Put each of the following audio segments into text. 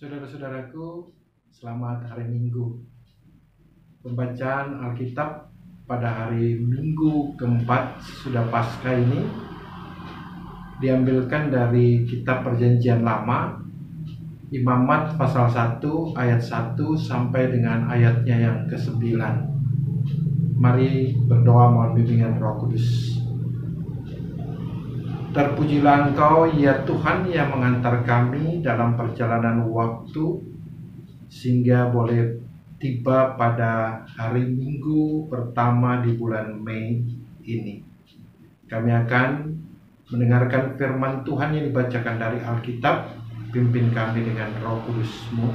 Saudara-saudaraku, selamat hari Minggu. Pembacaan Alkitab pada hari Minggu keempat sudah Paskah ini diambilkan dari kitab Perjanjian Lama, Imamat pasal 1 ayat 1 sampai dengan ayatnya yang ke-9. Mari berdoa mohon bimbingan Roh Kudus. Terpujilah Engkau ya Tuhan yang mengantar kami dalam perjalanan waktu sehingga boleh tiba pada hari Minggu pertama di bulan Mei ini. Kami akan mendengarkan firman Tuhan yang dibacakan dari Alkitab. Pimpin kami dengan Roh Kudus-Mu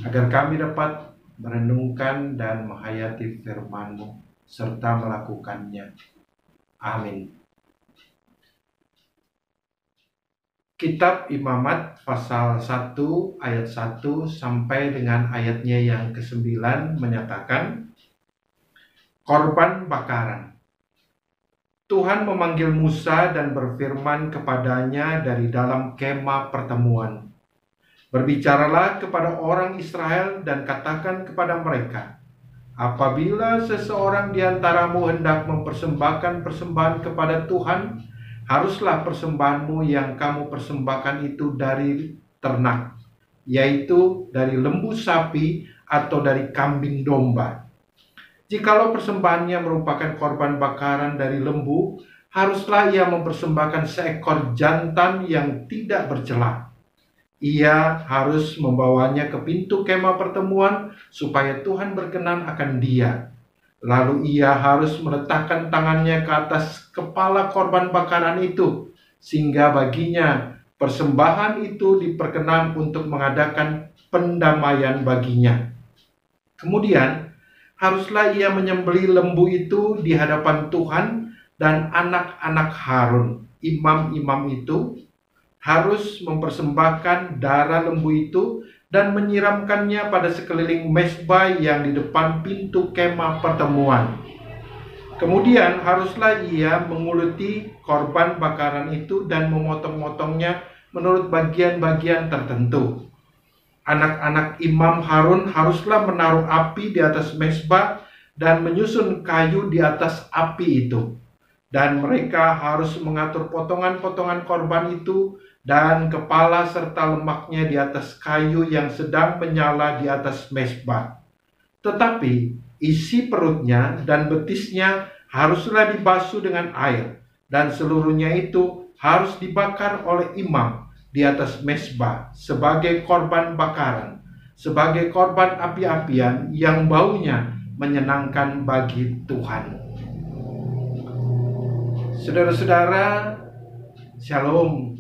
agar kami dapat merenungkan dan menghayati firman-Mu serta melakukannya. Amin. Kitab Imamat pasal 1 ayat 1 sampai dengan ayatnya yang ke-9 menyatakan, korban bakaran. Tuhan memanggil Musa dan berfirman kepadanya dari dalam kemah pertemuan. Berbicaralah kepada orang Israel dan katakan kepada mereka, apabila seseorang di antaramu hendak mempersembahkan persembahan kepada Tuhan, haruslah persembahanmu yang kamu persembahkan itu dari ternak, yaitu dari lembu sapi atau dari kambing domba. Jikalau persembahannya merupakan korban bakaran dari lembu, haruslah ia mempersembahkan seekor jantan yang tidak bercela. Ia harus membawanya ke pintu kemah pertemuan supaya Tuhan berkenan akan dia. Lalu ia harus meletakkan tangannya ke atas kepala korban bakaran itu, sehingga baginya persembahan itu diperkenan untuk mengadakan pendamaian baginya. Kemudian haruslah ia menyembelih lembu itu di hadapan Tuhan, dan anak-anak Harun, imam-imam itu, harus mempersembahkan darah lembu itu dan menyiramkannya pada sekeliling mezbah yang di depan pintu kemah pertemuan. Kemudian haruslah ia menguluti korban bakaran itu dan memotong-motongnya menurut bagian-bagian tertentu. Anak-anak imam Harun haruslah menaruh api di atas mezbah dan menyusun kayu di atas api itu. Dan mereka harus mengatur potongan-potongan korban itu dan kepala serta lemaknya di atas kayu yang sedang menyala di atas mezbah. Tetapi isi perutnya dan betisnya haruslah dibasuh dengan air, dan seluruhnya itu harus dibakar oleh imam di atas mezbah sebagai korban bakaran, sebagai korban api-apian yang baunya menyenangkan bagi Tuhan. Saudara-saudara, Shalom.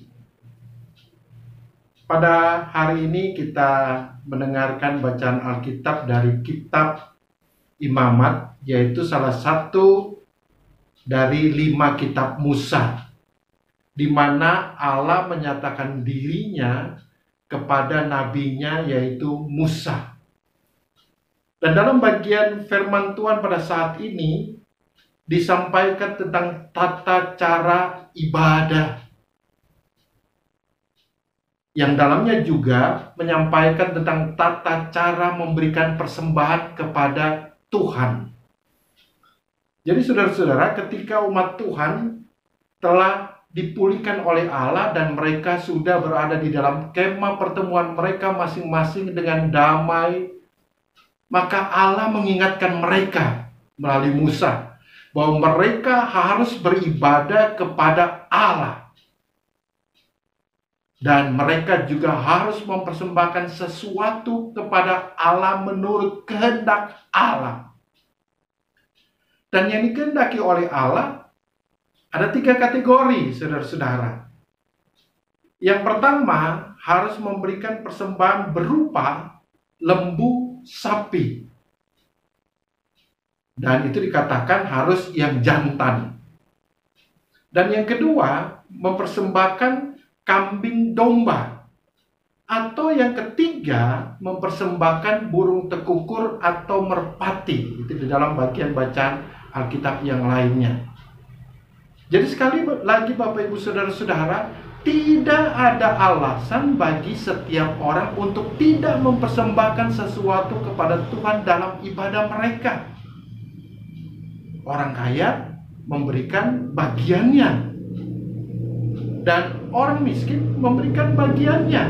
Pada hari ini kita mendengarkan bacaan Alkitab dari kitab Imamat, yaitu salah satu dari 5 kitab Musa, di mana Allah menyatakan dirinya kepada nabinya, yaitu Musa. Dan dalam bagian firman Tuhan pada saat ini disampaikan tentang tata cara ibadah, yang dalamnya juga menyampaikan tentang tata cara memberikan persembahan kepada Tuhan. Jadi saudara-saudara, ketika umat Tuhan telah dipulihkan oleh Allah dan mereka sudah berada di dalam kemah pertemuan mereka masing-masing dengan damai, maka Allah mengingatkan mereka melalui Musa bahwa mereka harus beribadah kepada Allah. Dan mereka juga harus mempersembahkan sesuatu kepada Allah menurut kehendak Allah. Dan yang dikehendaki oleh Allah ada 3 kategori, saudara-saudara. Yang pertama, harus memberikan persembahan berupa lembu sapi. Dan itu dikatakan harus yang jantan. Dan yang kedua, mempersembahkan kambing domba. Atau yang ketiga, mempersembahkan burung tekukur atau merpati. Itu di dalam bagian bacaan Alkitab yang lainnya. Jadi sekali lagi Bapak Ibu Saudara-saudara, tidak ada alasan bagi setiap orang untuk tidak mempersembahkan sesuatu kepada Tuhan dalam ibadah mereka. Orang kaya memberikan bagiannya, dan orang miskin memberikan bagiannya.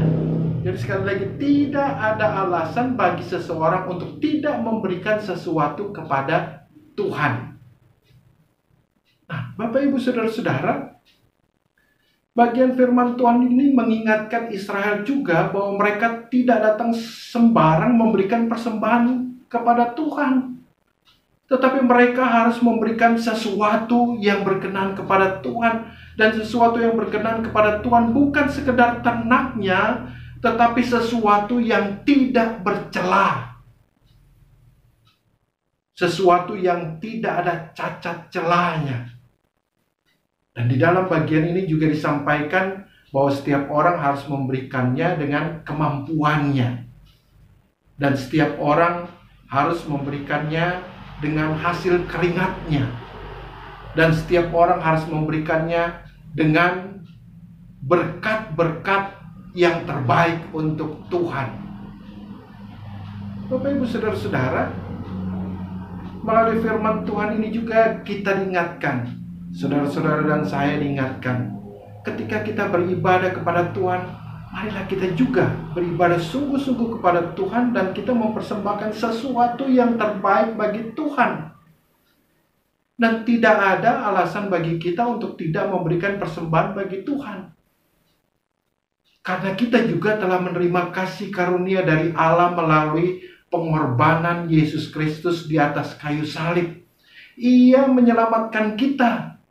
Jadi sekali lagi, tidak ada alasan bagi seseorang untuk tidak memberikan sesuatu kepada Tuhan. Nah, Bapak Ibu Saudara-saudara, bagian firman Tuhan ini mengingatkan Israel juga bahwa mereka tidak datang sembarang memberikan persembahan kepada Tuhan. Tetapi mereka harus memberikan sesuatu yang berkenan kepada Tuhan. Dan sesuatu yang berkenan kepada Tuhan bukan sekedar ternaknya, tetapi sesuatu yang tidak bercela. Sesuatu yang tidak ada cacat celahnya. Dan di dalam bagian ini juga disampaikan bahwa setiap orang harus memberikannya dengan kemampuannya. Dan setiap orang harus memberikannya dengan hasil keringatnya. Dan setiap orang harus memberikannya dengan berkat-berkat yang terbaik untuk Tuhan. Bapak Ibu Saudara-saudara, melalui firman Tuhan ini juga kita diingatkan, saudara-saudara dan saya diingatkan, ketika kita beribadah kepada Tuhan, marilah kita juga beribadah sungguh-sungguh kepada Tuhan dan kita mempersembahkan sesuatu yang terbaik bagi Tuhan. Dan tidak ada alasan bagi kita untuk tidak memberikan persembahan bagi Tuhan. Karena kita juga telah menerima kasih karunia dari Allah melalui pengorbanan Yesus Kristus di atas kayu salib. Ia menyelamatkan kita.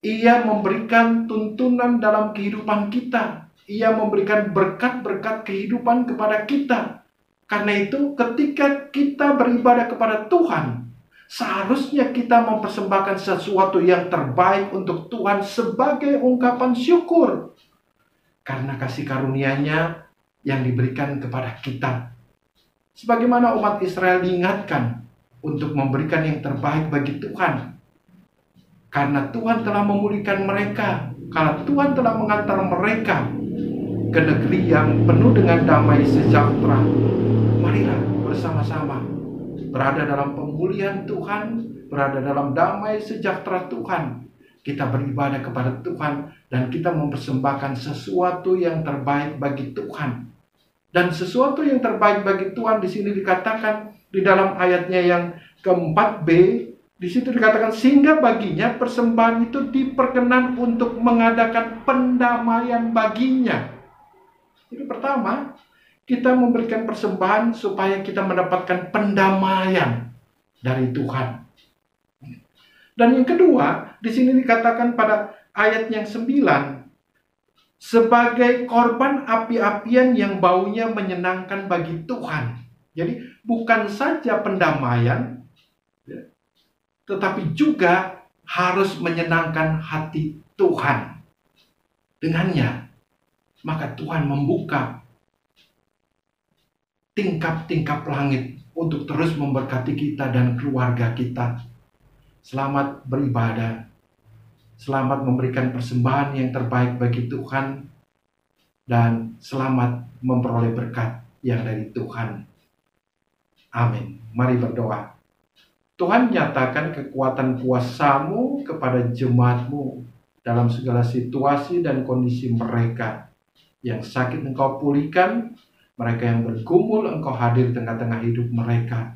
Ia memberikan tuntunan dalam kehidupan kita. Ia memberikan berkat-berkat kehidupan kepada kita. Karena itu ketika kita beribadah kepada Tuhan, seharusnya kita mempersembahkan sesuatu yang terbaik untuk Tuhan sebagai ungkapan syukur. Karena kasih karunia-Nya yang diberikan kepada kita. Sebagaimana umat Israel diingatkan untuk memberikan yang terbaik bagi Tuhan. Karena Tuhan telah memulihkan mereka. Karena Tuhan telah mengantar mereka ke negeri yang penuh dengan damai sejahtera. Marilah bersama-sama berada dalam pemulihan Tuhan, berada dalam damai sejahtera Tuhan. Kita beribadah kepada Tuhan dan kita mempersembahkan sesuatu yang terbaik bagi Tuhan. Dan sesuatu yang terbaik bagi Tuhan di sini dikatakan di dalam ayatnya yang keempat B, di situ dikatakan sehingga baginya persembahan itu diperkenan untuk mengadakan pendamaian baginya. Jadi pertama, kita memberikan persembahan supaya kita mendapatkan pendamaian dari Tuhan. Dan yang kedua, di sini dikatakan pada ayat yang 9, sebagai korban api-apian yang baunya menyenangkan bagi Tuhan. Jadi bukan saja pendamaian, tetapi juga harus menyenangkan hati Tuhan. Dengannya, maka Tuhan membuka tingkap-tingkap langit untuk terus memberkati kita dan keluarga kita. Selamat beribadah, selamat memberikan persembahan yang terbaik bagi Tuhan, dan selamat memperoleh berkat yang dari Tuhan. Amin. Mari berdoa. Tuhan, nyatakan kekuatan kuasa-Mu kepada jemaat-Mu dalam segala situasi dan kondisi mereka. Yang sakit Engkau pulihkan, mereka yang bergumul Engkau hadir di tengah-tengah hidup mereka.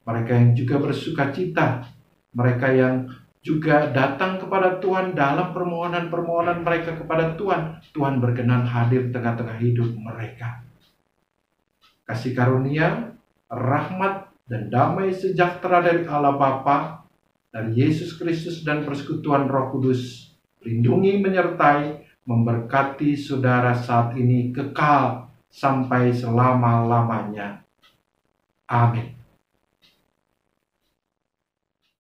Mereka yang juga bersuka cita, mereka yang juga datang kepada Tuhan dalam permohonan-permohonan mereka kepada Tuhan, Tuhan berkenan hadir di tengah-tengah hidup mereka. Kasih karunia, rahmat, dan damai sejahtera dari Allah Bapa, dari Yesus Kristus dan persekutuan Roh Kudus, lindungi, menyertai, memberkati saudara saat ini kekal sampai selama-lamanya. Amin.